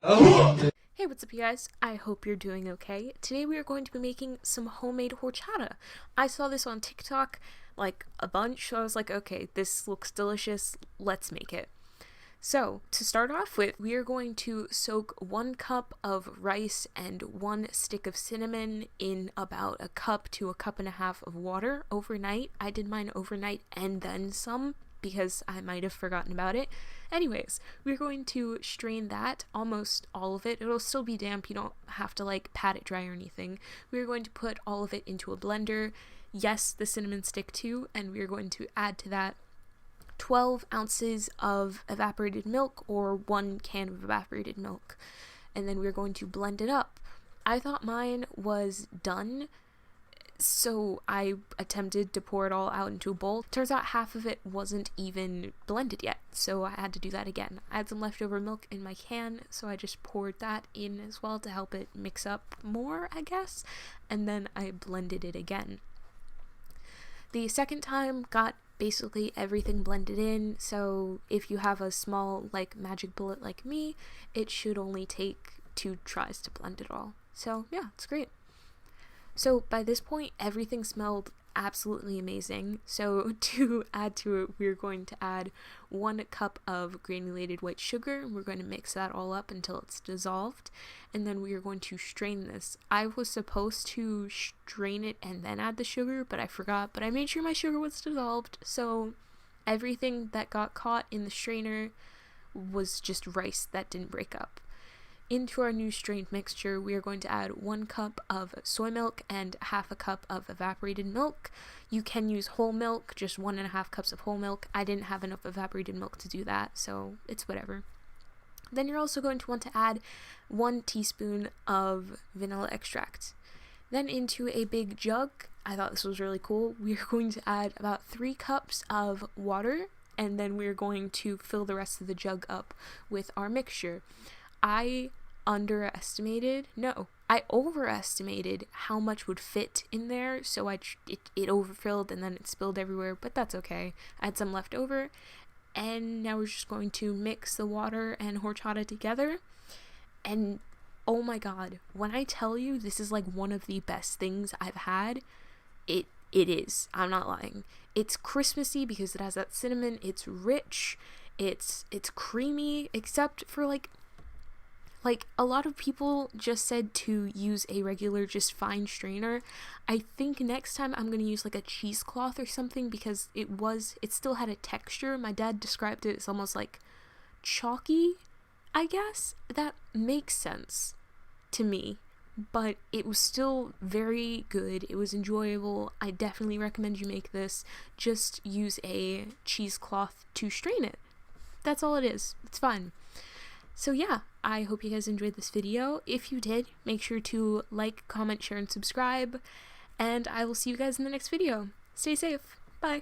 Hey, what's up you guys? I hope you're doing okay. Today we are going to be making some homemade horchata. I saw this on TikTok like a bunch, so I was like, okay, this looks delicious, let's make it. So, to start off with, we are going to soak 1 cup of rice and 1 stick of cinnamon in about a cup to a cup and a half of water overnight. I did mine overnight and then some because I might have forgotten about it. Anyways, we're going to strain that, almost all of it. It'll still be damp, you don't have to like pat it dry or anything. We're going to put all of it into a blender. Yes, the cinnamon stick too, and we're going to add to that 12 ounces of evaporated milk, or 1 can of evaporated milk, and then we're going to blend it up. I thought mine was done, so I attempted to pour it all out into a bowl. Turns out half of it wasn't even blended yet, so I had to do that again. I had some leftover milk in my can, so I just poured that in as well to help it mix up more, I guess, and then I blended it again. The second time got basically everything blended in, so if you have a small like magic bullet like me, it should only take 2 tries to blend it all. So yeah, it's great. So by this point everything smelled absolutely amazing, so to add to it we're going to add 1 cup of granulated white sugar. We're going to mix that all up until it's dissolved, and then we are going to strain this. I was supposed to strain it and then add the sugar, but I forgot, but I made sure my sugar was dissolved, so everything that got caught in the strainer was just rice that didn't break up. Into our new strained mixture, we are going to add 1 cup of soy milk and half a cup of evaporated milk. You can use whole milk, just 1.5 cups of whole milk. I didn't have enough evaporated milk to do that, so it's whatever. Then you're also going to want to add 1 teaspoon of vanilla extract. Then into a big jug, I thought this was really cool, we are going to add about 3 cups of water, and then we're going to fill the rest of the jug up with our mixture. I overestimated how much would fit in there, so it overfilled and then it spilled everywhere, but that's okay. I had some left over, and now we're just going to mix the water and horchata together, and oh my god, when I tell you this is like one of the best things I've had, it is. I'm not lying. It's Christmassy because it has that cinnamon, it's rich, it's creamy, except for like a lot of people just said to use a regular just fine strainer. I think next time I'm going to use like a cheesecloth or something, because it still had a texture. My dad described it as almost like chalky, I guess. That makes sense to me, but it was still very good. It was enjoyable. I definitely recommend you make this. Just use a cheesecloth to strain it. That's all it is. It's fine. So yeah, I hope you guys enjoyed this video. If you did, make sure to like, comment, share, and subscribe, and I will see you guys in the next video. Stay safe!